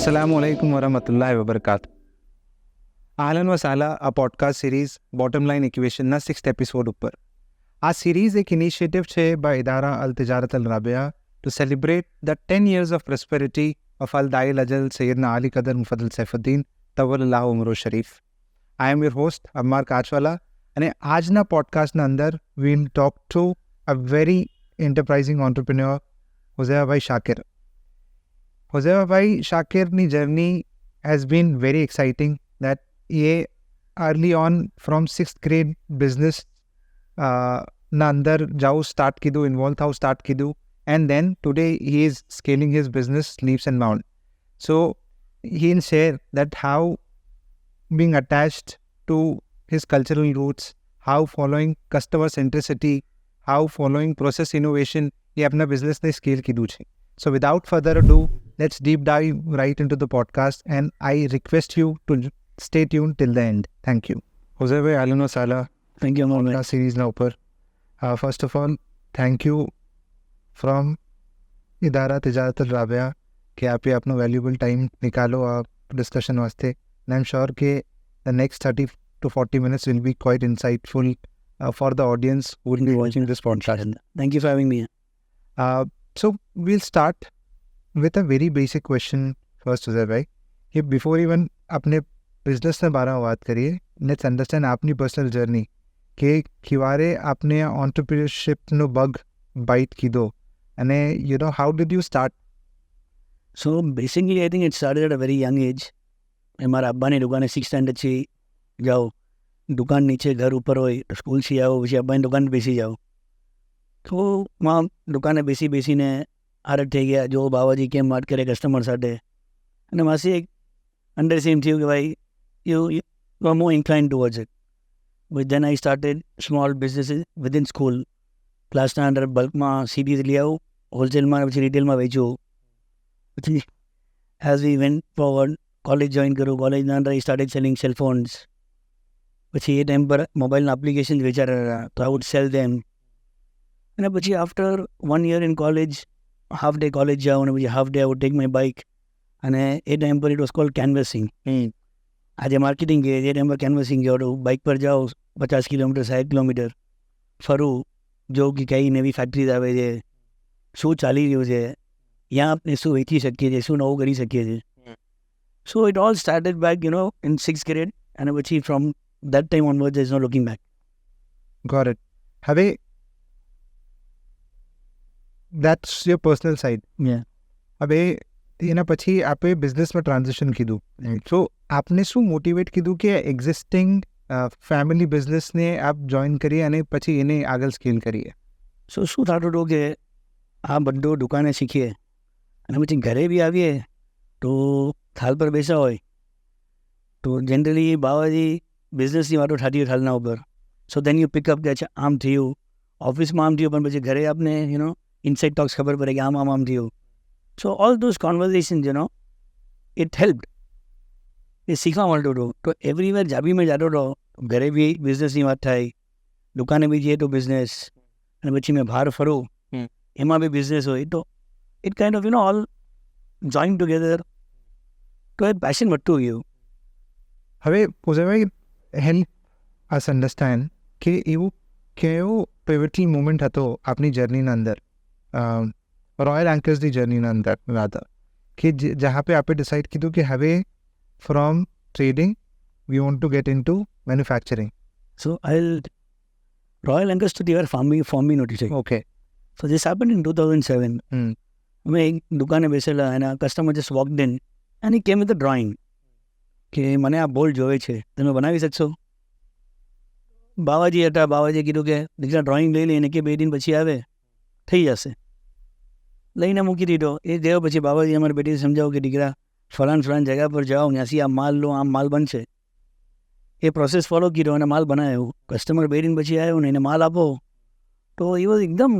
Assalamu alaikum warahmatullahi wabarakatuh. Ahlan wa sahla, a podcast series Bottom Line Equation ના 6th episode ઉપર. આ series એક initiative છે by Idara al Tijarat al Rabia to celebrate the 10 years of prosperity of Al Dail Ajal Sayyidina Ali Qadar Mufaddal Saifuddin Tawallahu Umru Sharif. I am your host Ammar Kachwala અને આજના પોડકાસ્ટના અંદર we'll talk to a very enterprising entrepreneur Huzaifa Shakir. Huzaifa Shakir's journey has been very exciting. That ये early on from 6th grade business ना अंदर जाओ start कीधु, involve था start कीधु, and then today he is scaling his business leaps and bounds. So he will share that how being attached to his cultural roots, how following customer centricity, how following process innovation, ये अपना business ने scale कीधु छे. So without further ado, let's deep dive right into the podcast, and I request you to stay tuned till the end. Thank you. Huzaifa, ahlan wa sahla. Thank you, Ammar. Podcast series na upar. First of all, thank you from Idara Tijarat Al Rabia कि आप ये अपना valuable time निकालो आप discussion वास्ते. And I'm sure कि the next 30 to 40 minutes will be quite insightful for the audience who will be watching this podcast. Thank you for having me. So we'll start with a very basic question first, Huzaifa. कि before even अपने business ने बारे में बात करिए, let's understand आपनी personal journey कि किवारे आपने entrepreneurship नो bug bite की दो, and you know how did you start? So basically, I think it started at a very young age. हमारा अब्बा ने दुकान 6th standard से जाओ, दुकान नीचे घर ऊपर होए, स्कूल से आओ, પછી અબ્બાની દુકાન બેસી જાઓ. તો માં દુકાને બેસી ને આદત થઈ ગયા, જો બાવાજી કેમ વાત કરે કસ્ટમર સાથે, અને માસી એક અંડરસ્ટેન્ડ થયું કે ભાઈ you are more inclined towards it. But then I started small businesses within school. ક્લાસના અંદર બલ્કમાં સીડીઝ લઈ આવું, હોલસેલમાં પછી રિટેલમાં વેચું. પછી as we went forward, college join કરું, કોલેજના અંદર I started selling cell phones. પછી એ ટાઈમ પર મોબાઈલના એપ્લિકેશન વેચાતા હતા, તો I would sell them. અને પછી after 1 year in college, half day college જાઉં અને પછી half day I would take my bike. અને એ ટાઈમ પર it was called canvassing. આજે માર્કેટિંગ કે એ ટાઈમ પર કેનવસિંગ જાઓ, બાઇક પર જાઓ 50 કિલોમીટર 60 કિલોમીટર ફરું, જો કે કઈ નવી ફેક્ટરીઝ આવે છે, શું ચાલી રહ્યું છે, ત્યાં આપણે શું વેચી શકીએ છીએ, શું નવું કરી શકીએ છીએ. So it all started back in 6th grade, અને પછી from that time onwards there is no looking back. Got it. હવે that's your personal side. Yeah. હવે એના પછી આપે બિઝનેસમાં ટ્રાન્ઝિશન કીધું. સો આપને શું મોટિવેટ કીધું કે એક્ઝિસ્ટિંગ ફેમિલી બિઝનેસને આપ જોઈન કરીએ અને પછી એને આગળ સ્કેલ કરીએ? સો શું થતું હતું કે આ બધું દુકાને શીખીએ અને પછી ઘરે બી આવીએ તો થાલ પર બેસા હોય તો જનરલી બાવાજી બિઝનેસની વાતો થતી હોય થાલના ઉપર. સો દેન યુ પિકઅપ કે અચ્છા આમ થયું, ઓફિસમાં આમ થયું, પણ પછી ઘરે આપને ઇનસાઇડ ટોક્સ ખબર પડે કે આમ થયું. So all those conversations, it helped. એ શીખવા મળતું હતું. તો એવરીવેર જાબી મેં જાતો હતો, ઘરે બી બિઝનેસની વાત થાય, દુકાને બી જઈએ તો બિઝનેસ, અને પછી મેં બહાર ફરું એમાં બી બિઝનેસ હોય, તો it kind of all join together, તો એ પેશન વધતું ગયું. હવે Huzaifa, હેલ્પ અસ અન્ડરસ્ટેન્ડ કે એવું કયો પિવટલ મોમેન્ટ હતો આપની જર્નીના અંદર, रॉयल एंकर्स दी जर्नी ना अंदर राधा कि जहाँ पे आपने डिसाइड की कि have from trading we want to get into manufacturing. So Royal Anchors to their form me notice. Okay. So this happened in 2007. मैं एक दुकाने બેસેલા અને customer just walked in and he came with a drawing કે મને આ બોલ જોવે છે, તમે બનાવી શકશો? બાવાજી હતા, બાવાજીએ કીધું કે દીકરા ડ્રોઈંગ લઈ લે, એને કે 2 દિન પછી આવે થઈ જશે. લઈને મૂકી દીધો. એ ગયો પછી બાબાજી અમારી બેટીને સમજાવું કે દીકરા ફલાણ જગ્યા પર જાઓ, ત્યાંથી આ માલ લો, આમ માલ બનશે. એ પ્રોસેસ ફોલો કર્યો અને માલ બનાવ્યો. કસ્ટમર 2 દિન પછી આવ્યો ને એને માલ આપો તો એ વોઝ એકદમ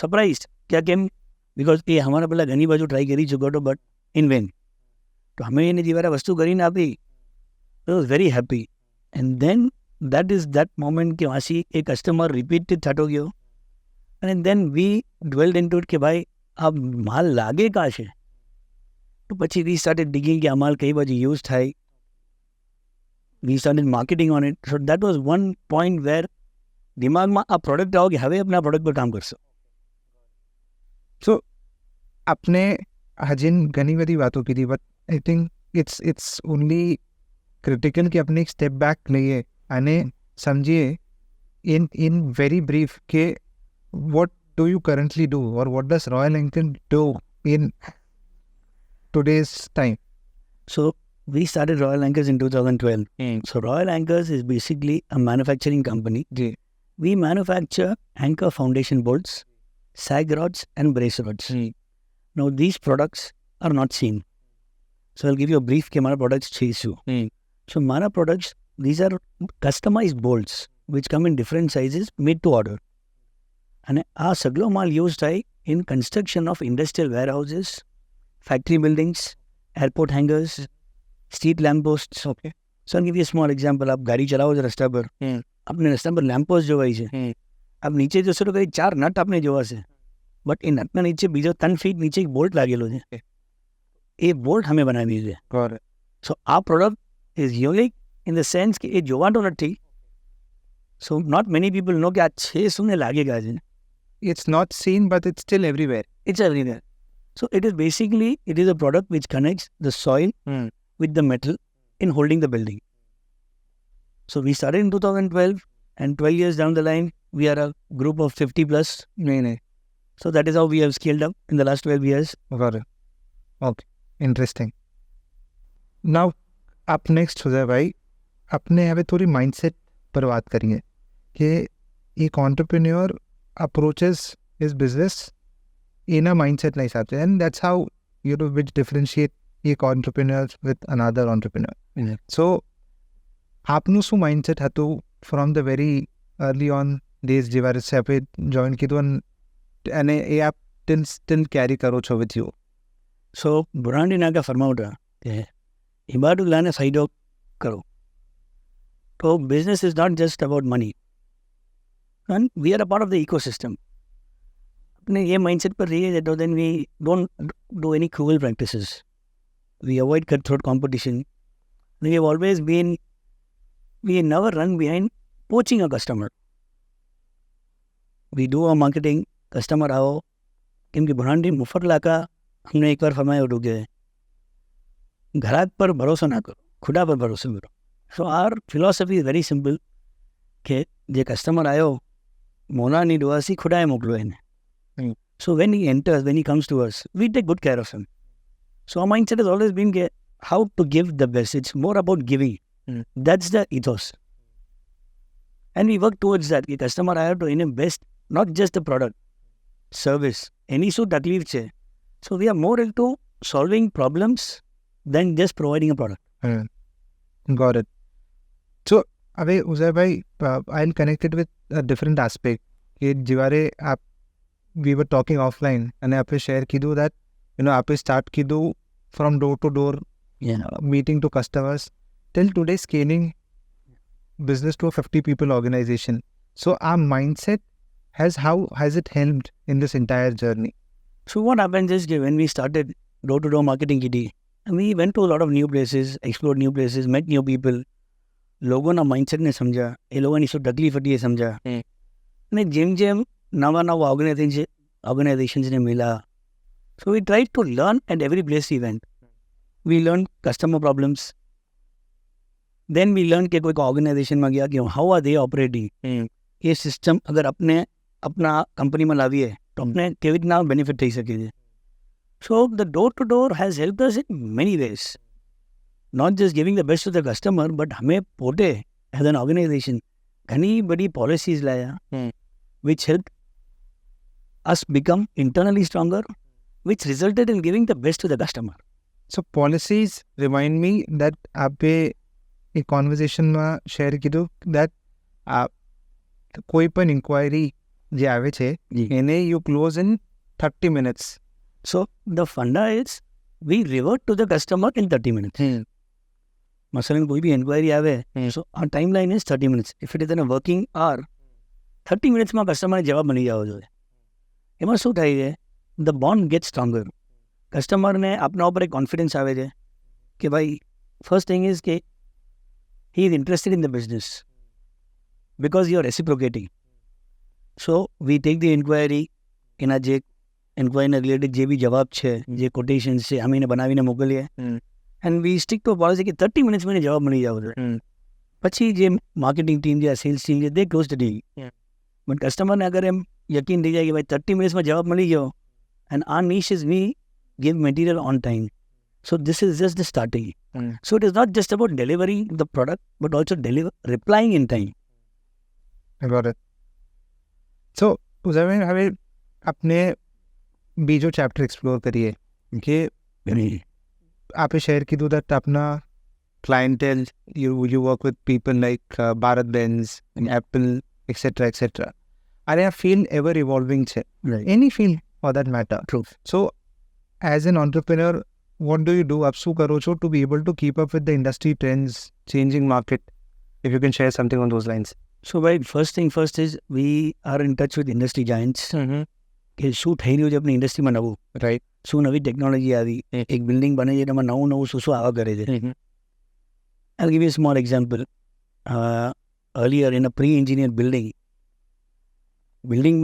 સરપ્રાઇઝ કે કેમ, બિકોઝ એ અમારા પહેલાં ઘણી બાજુ ટ્રાય કરી ચૂક્યો હતો, બટ ઇન વેન. તો અમે એને દિવારે વસ્તુ કરીને આપી, I was very happy. And then that is that moment કે વાંસી એ કસ્ટમર રિપીટેડ થતો ગયો. And then we dwelled into it કે ભાઈ આ માલ લાગે કાં છે, તો પછી વી સ્ટાર્ટેડ ડિગિંગ કે આ માલ કઈ બાજુ યુઝ થાય. We started marketing on it. So that was one point where દિમાગમાં આ પ્રોડક્ટ આવો કે હવે આપણે આ પ્રોડક્ટ પર કામ કરશો. સો આપને હજી ઘણી બધી વાતો કીધી, but I think it's only critical કે આપણે એક સ્ટેપ બેક લઈએ અને સમજીએ in very brief કે what do you currently do or what does Royal Enfield do in today's time? So we started Royal Anchors in 2012. So Royal Anchors is basically a manufacturing company. We manufacture anchor foundation bolts, sag rods and brace rods. Now these products are not seen. So I'll give you a brief કે મારા products છે શું. So મારા products, these are customized bolts which come in different sizes made to order. And આ સગલો માલ use થાય in construction of industrial warehouses, factory buildings, airport hangars, street lampposts. Okay. So I'll give you a small example. आप गाड़ी चलाओ છો રસ્તા પર, આપને રસ્તા પર લેમ્પોસ્ટ જોવાય છે. આપ નીચે જોશો તો કઈ 4 નટ આપને જોવાશે, બટ એ નટના નીચે બીજો 3 ફીટ નીચે એક બોલ્ટ લાગેલો છે. એ બોલ્ટ અમે બનાવી છે. સો આ product is unique in the sense કે એ જોવાનો નથી. સો નોટ મેની પીપલ નો કે આ છે શું ને લાગેગા છે. It's not seen, but it's still everywhere. It's everywhere. So it is basically, it is a product which connects the soil with the metal in holding the building. So we started in 2012 and 12 years down the line, we are a group of 50 plus. So that is how we have scaled up in the last 12 years. Got it. Okay. Interesting. Now, up next Sujay भाई, अपने यहाँ पे थोड़ी mindset पर बात करेंगे कि एक entrepreneur approaches his business in a mindset नहीं हिसाब से, and that's how which differentiate एक entrepreneur with another entrepreneur. So आपનું શું mindset હતું from the very early on days જ્યારે આપણે join કીધું અને એ આપ still carry કરો છો with you? So Burandi Naga ફરમાવતા કે હિબાડુ લાને ફાયદો કરો. So business is not just about money. And we are a part of the ecosystem. अपने ये mindset पर रहिए, then we don't do any cruel practices. We avoid cutthroat competition. We have always been, we never run behind poaching a customer. We do our marketing, customer आओ, क्योंकि बुरांडी मुफर लाका हमने एक बार फरमाया उठो गए, घरात पर भरोसा ना करो, खुदा पर भरोसा करो. So our philosophy is very simple કે જે કસ્ટમર આવ્યો મોનાની દુઆથી ખુદાએ મોકલો એને. So when he enters, when he comes to us, we take good care of him. So our mindset has always been how to give the best. It's more about giving. That's the ethos. And we work towards that. The customer આવ્યો તો એને best, not just the product, service. એની શું તકલીફ છે. So we are more into solving problems than just providing a product. Got it. So હવે ઉઝયભાઈ, I'll connect it with a different aspect. કે જ્યારે we were talking offline અને આપણે share કીધું that આપણે start કીધું from door to door, meeting to customers, till today scaling business to a 50 people organization. So our mindset how has it helped in this entire journey? So what happened is when we started door to door marketing kitty, we went to a lot of new places, explored new places, met new people. લોકોના માઇન્ડસેટને સમજ્યા, એ લોકોની શું તકલીફ હતી એ સમજ્યા. અને જેમ જેમ નવા નવા ઓર્ગેનાઇઝેશન્સને મળ્યા, so we try to learn at every place we went. We learn customer problems, then we learn કે કોઈક ઓર્ગેનાઇઝેશનમાં ગયા કે હાઉ આર દે ઓપરેટિંગ. એ સિસ્ટમ અગર આપણે આપણા કંપનીમાં લાવીએ તો આપણે કેવી રીતના બેનિફિટ થઈ શકે છે. So the door to door has help us in many ways. Not just giving the best to the customer, but हमें पोटे as an organization घनी बड़ी policies लाया, which helped us become internally stronger, which resulted in giving the best to the customer. So policies remind me that आपे एक conversation में share कीधुं that कोई पण inquiry जे आवे छे એને you close in 30 minutes. So the funda is we revert to the customer in 30 minutes. મસલન કોઈ બી એન્ક્વાયરી આવે, સો આ timeline is 30 minutes. If it is an working hour, 30 મિનિટ્સમાં કસ્ટમરને જવાબ મળી જવો જોઈએ. એમાં શું થાય છે, ધ બોન્ડ ગેટ સ્ટ્રોંગર. કસ્ટમરને આપના ઉપર એક કોન્ફિડન્સ આવે છે કે ભાઈ ફર્સ્ટ થિંગ ઇઝ કે he is interested in the business because you are reciprocating. So we take the inquiry, એના જે ઇન્ક્વાયરીના રિલેટેડ જે બી જવાબ છે, જે કોટેશન્સ છે, અમે એને બનાવીને મોકલીએ and we stick to policy કે 30 મિનિટ્સમાં એને જવાબ મળી જાવ જોઈએ. પછી જે માર્કેટિંગ ટીમ છે, સેલ્સ ટીમ છે, દે ક્લોઝ ધ ડીલ. બટ કસ્ટમરને અગર એમ યકીન થઈ જાય કે ભાઈ 30 મિનિટ્સમાં જવાબ મળી ગયો એન્ડ આ niche is we give material on time. So this is just the starting. So it is not just about delivering the product, but also replying in time. I got it. So ઉઝાબેન, હવે આપણે બીજો chapter explore કરીએ કે આપે share કીધું that આપના clientele, you work with people like Bharat Benz, Apple, etc. અને આ field ever evolving છે. Right. Any field for that matter. True. So as an entrepreneur, what do you do? આપ શું કરો છો to be able to keep up with the industry trends, changing market? If you can share something on those lines. So ભાઈ first thing first is we are in touch with industry giants. કે શું થઈ રહ્યું છે આપણી ઇન્ડસ્ટ્રીમાં નવું, Right. શું નવી ટેકનોલોજી આવી, એક બિલ્ડિંગ બને છે એમાં નવું નવું શું શું આવા કરે છે. I'll give you a small example. Earlier in a pre-engineered building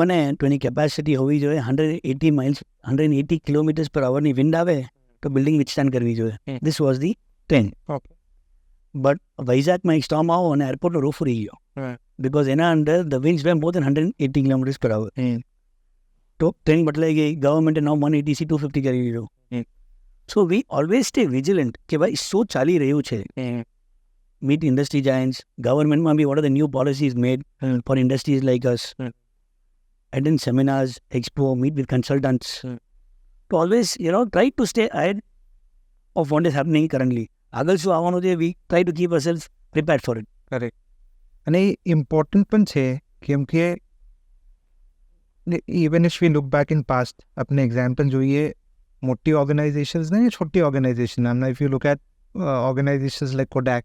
બને તો એની કેપેસિટી હોવી જોઈએ 180 કિલોમીટર્સ પર આવરની વિન્ડ આવે તો બિલ્ડિંગ વિથસ્ટેન્ડ કરવી જોઈએ. This was the trend. Okay. But વૈઝાકમાં એક સ્ટોર્મ આવો અને એરપોર્ટનો રૂફ ઉડી ગયો બિકોઝ એના under the winds were more than 180 kilometres per hour. તો ટ્રેન બદલાઈ ગઈ, ગવર્મેન્ટે નવ 180 250 કરી દીધું. So we always stay vigilant કે ભાઈ શું ચાલી રહ્યું છે. મીટ ઇન્ડસ્ટ્રી જાયન્ટ્સ, ગવર્મેન્ટમાં be what are the new policies made for industries like us, attend seminars, expo, meet with consultants. To always, try to stay ahead of what is happening currently. આગળ શું આવવાનું છે, we try to keep ourselves prepared for it. Correct. અને એ important પણ છે કેમ કે even if we look back in past, આપણે એક્ઝામ્પલ જોઈએ મોટી ઓર્ગેનાઇઝેશન્સ ને છોટી ઓર્ગેનાઇઝેશન. આમના if you look at organizations like Kodak,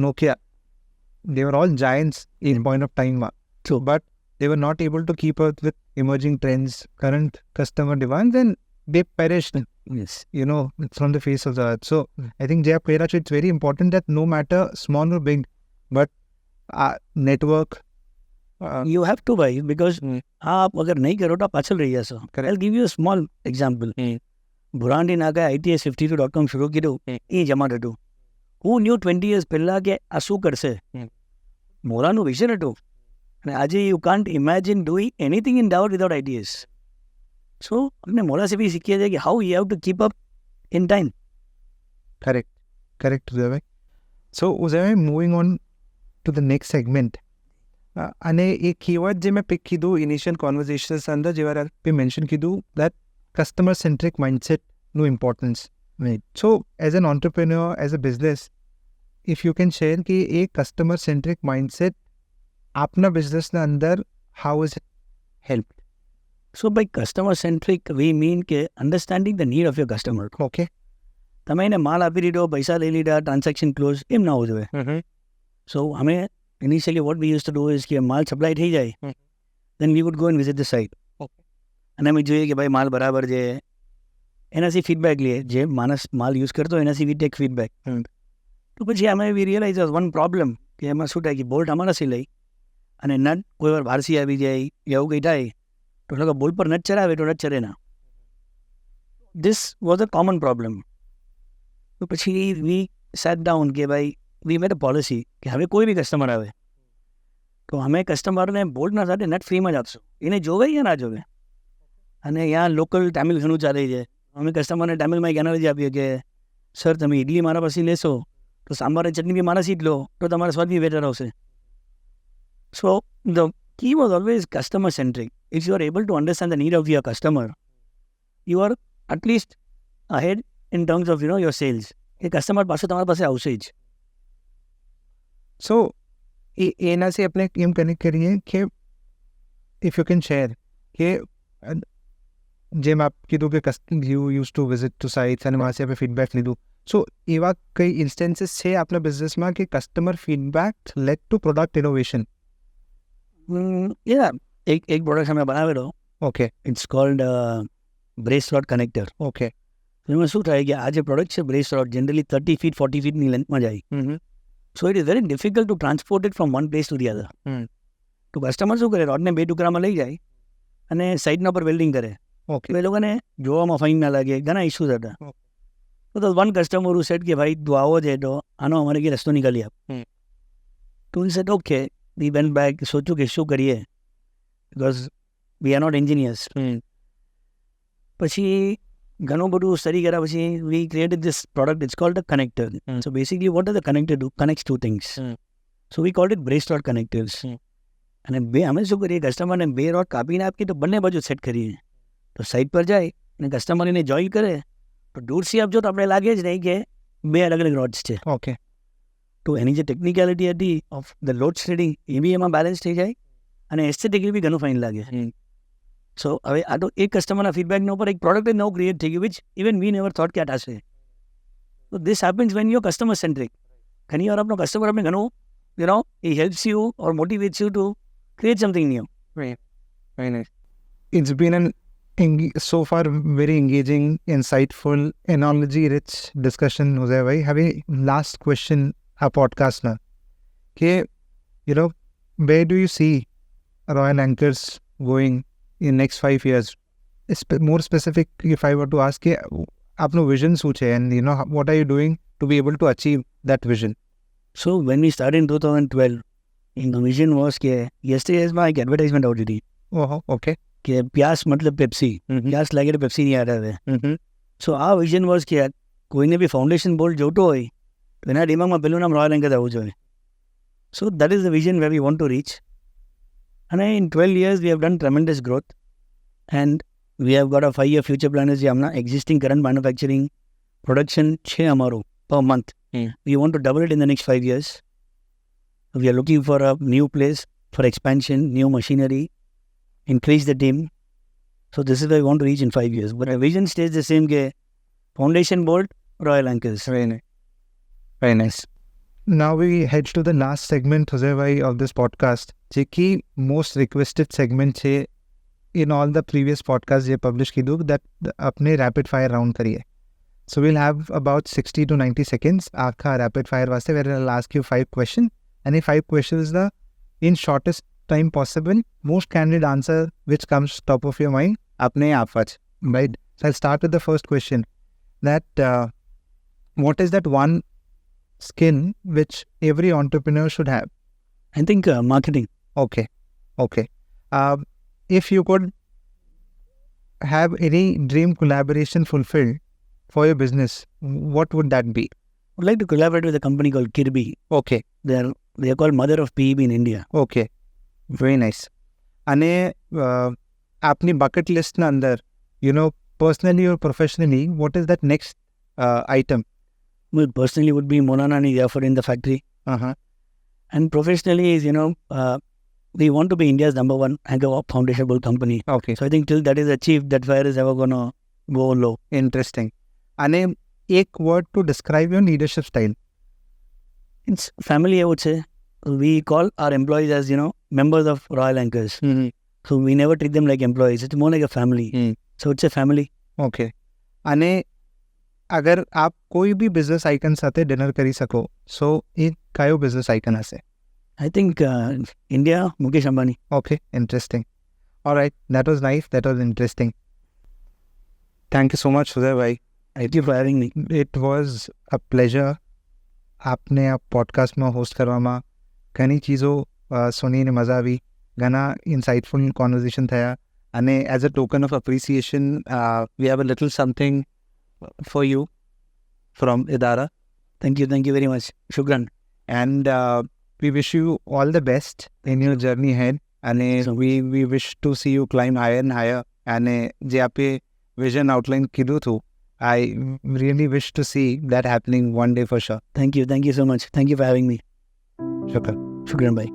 Nokia, they were all giants in point of time. True. But they were not able to keep up with emerging trends, current customer demands, and they perished. Yes. It's from the face of the earth. So I think Jay Peracho, it's very important that no matter small or big, but network. You have to buy because आप अगर नहीं करो तो आप पाछल रही जाशो. Correct. I'll give you a small example. ભુરાંડી નાગે ITS52.com શરૂ કર્યું એ જમાત હતું. Who knew 20 years પહેલા કે આ શું કરશે? મોરાનું વિઝન હતું અને આજે you can't imagine doing anything in Davao without ITS. So આપણે મોરા से भी सीखिए છે कि how you have to keep up in time. Correct, Uday. So Uday, moving on to the next segment. અને એ કીવર્ડ જે મેં પિક કીધું ઇનિશિયલ કોન્વર્ઝેશન્સ અંદર જે વાર આપે મેન્શન કીધું that customer centric mindset નું importance. Right. So as an entrepreneur, as a business, if you can share કે એ customer centric mindset આપના બિઝનેસના અંદર how is it helped? So by customer centric we mean કે understanding the need of your customer. Okay. તમે એને માલ આપી દીધો, પૈસા લઈ લીધા, ટ્રાન્ઝેક્શન ક્લોઝ, એમ ના હોવું જોઈએ. So અમે initially what we used to do is કે માલ સપ્લાય થઈ જાય then we would go and visit the site. Okay. અને અમે જોઈએ કે ભાઈ માલ બરાબર છે, એનાથી ફીડબેક લઈએ. જે માણસ માલ યુઝ કરતો એનાથી વી ટેક ફીડબેક. તો પછી અમે વી રિયલાઇઝ વન પ્રોબ્લેમ કે એમાં શું થાય કે બોલ્ટ અમારાથી લઈ અને નટ કોઈ વાર બહારથી આવી જાય એવું કંઈ થાય તો લોકો બોલ્ટ પર નટ ચરાવે તો નટ ચરે ના. This was a common problem. તો પછી વી સેટ ડાઉન કે ભાઈ વી મેડ અ પોલિસી કે હવે કોઈ બી કસ્ટમર આવે તો અમે કસ્ટમરને બોલ્ટના સાથે નટ ફ્રીમાં જ આપશું, એને જોવે યા ના જોવે. અને અહીંયા લોકલ તામિલ ઘણું ચાલે છે. અમે કસ્ટમરને તામિલમાં એક એનાલોજી આપીએ કે સર તમે ઇડલી મારા પાસે લેશો તો સાંભાર અને ચટણી બી મારાથી જ લો તો તમારો સ્વાદ બી બેટર આવશે. So the key was always customer centric. If you are able to understand the need of your customer, you are at least ahead in terms of your sales. એ કસ્ટમર પાસે તમારા પાસે આવશે જ. સો એનાથી આપણે એમ કનેક્ટ કરીએ કે ઇફ યુ કેન શેર કે જેમ આપ કીધું કે you use to visit to sites અને વાંચી આપણે ફીડબેક લીધું. સો એવા કઈ ઇન્સ્ટન્સીસ છે આપણા બિઝનેસમાં કે customer feedback led to product innovation? એક પ્રોડક્ટ અમે બનાવેલો. Okay. It's called brace rod connector. Okay. તો એમાં શું થાય કે આ જે પ્રોડક્ટ છે બ્રેસ રોડ જનરલી 30 ફીટ 40 ફીટની લેન્થમાં જાય. So it is very difficult to transport it from one place to the other. તો કસ્ટમર શું કરે, રોડને 2 ટુકડામાં લઈ જાય અને સાઈડના પર વેલ્ડિંગ કરે. ઓકે. એ લોકોને જોવામાં ફાઇન ના લાગે, ઘણા ઇસ્યુઝ હતા. તો વન કસ્ટમર હુ સેડ કે ભાઈ તું આવો છે તો આનો અમારે કે રસ્તો નીકાળી આપ. તો we said okay, we went back, સોચ્યું કે શું કરીએ, because we are not engineers. પછી ઘણું બધું સ્ટડી કર્યા પછી we created this product, it's called the connector. So basically what are the connector do, connects two things. So we called it brace rod connectors. અને અમે શું કરીએ, કસ્ટમરને 2 રોડ કાપીને આપીએ તો બંને બાજુ સેટ કરીએ. તો સાઈડ પર જાય અને કસ્ટમર એને જોઈન કરે તો દૂરથી આપજો તો આપણે લાગે જ નહીં કે 2 અલગ અલગ રોડ્સ છે. ઓકે. તો એની જે ટેકનિકાલિટી હતી ઓફ ધ લોડ શેડિંગ એ બી એમાં બેલેન્સ થઈ જાય અને એસ્થેટિકલી બી ઘણું ફાઇન લાગે. સો હવે આ તો એક કસ્ટમરના ફીડબેકના ઉપર એક પ્રોડક્ટ નવું ક્રિએટ થઈ ગયું, which even V never thought કે આ થશે. તો this happens when you customer centric. ઘણી વાર આપણો કસ્ટમર આપણે ઘણું he helps you or motivates you to create something new. Very nice. It's been so far very engaging, insightful, analogy-rich discussion, Jose bhai. Have a last question, our podcast na. Where do you see Royal Anchors going in next 5 years? More specific, if I were to ask, apno vision શું છે and what are you doing to be able to achieve that vision? So when we started in 2012, the vision was કે yesterdayમાં એક advertisement આવતી હતી Okay. કે પ્યાસ મતલબ Pepsi, પ્યાસ લાગે તો પેપ્સીની યાદ આવે. સો આ વિઝન વોઝ કે કોઈને બી ફાઉન્ડેશન બોર્ડ જોતો હોય તો એના દિમાગમાં પેલું નામ રોયલ એન્કર આવવું જોઈએ. So that is the vision where we want to reach. અને in 12 years we have done tremendous growth and we have got a 5-year future plan. જે હમણાં એક્ઝિસ્ટિંગ કરંટ મેન્યુફેક્ચરિંગ પ્રોડક્શન છે અમારું per month. We want to double it in the next 5 years. We are looking for a new place for expansion, new machinery, increase the team. So this is where we want to reach in 5 years. But our vision stays the same, ke foundation board, Royal Anchors. Very nice. Very nice. Now we head to the last segment, Jose bhai, of this podcast, જે ki most requested segment છે in all the previous podcasts જે publish કીધું, that अपने rapid fire round કરીએ. So we'll have about 60 to 90 seconds આખા rapid fire વાસ્તે, where I'll ask you 5 questions. And the 5 questions are in shortest time possible, most candid answer which comes top of your mind, apne આપવા છે, right? So I'll start with the first question. That what is that one skill which every entrepreneur should have? I think marketing. Okay. If you could have any dream collaboration fulfilled for your business, what would that be? I would like to collaborate with a company called Kirby. Okay. They are called mother of PEB in India. Okay. Very nice. અને આપની bucket list ના અંદર, personally or professionally, what is that next item? Well, personally would be Monana and Jafar in the factory. And professionally is, we want to be India's number 1 anchor foundation bull company. Okay. So I think till that is achieved, that fire is ever going to go low. Interesting. અને એક word to describe your leadership style. It's family, I would say. We call our employees as, members of Royal Anchors. So we never treat them like employees. It's more like a family. So it's a family. Okay. અને અગર આપ કોઈ બી business icon સાથે dinner કરી શકો, સો એ કયો business icon હશે? I think India, Mukesh Ambani. Okay, interesting. All right, that was nice. That was interesting. Thank you so much, Jose bhai. Thank you for having me. It was a pleasure. આપને આ પોડકાસ્ટમાં host કરવામાં ઘણી ચીજો સુનીને મજા આવી, ઘણા ઇન્સાઇટફુલ conversation થયા, અને as a token of appreciation we have a little something for you from Idara. Thank you very much. Shukran. And we wish you all the best in your journey ahead. And we wish to see you climb higher and higher. And જે આપે vision outline કીધું હતું, I really wish to see that happening one day for sure. Thank you so much. Thank you for having me. Shukran. Shukran bhai.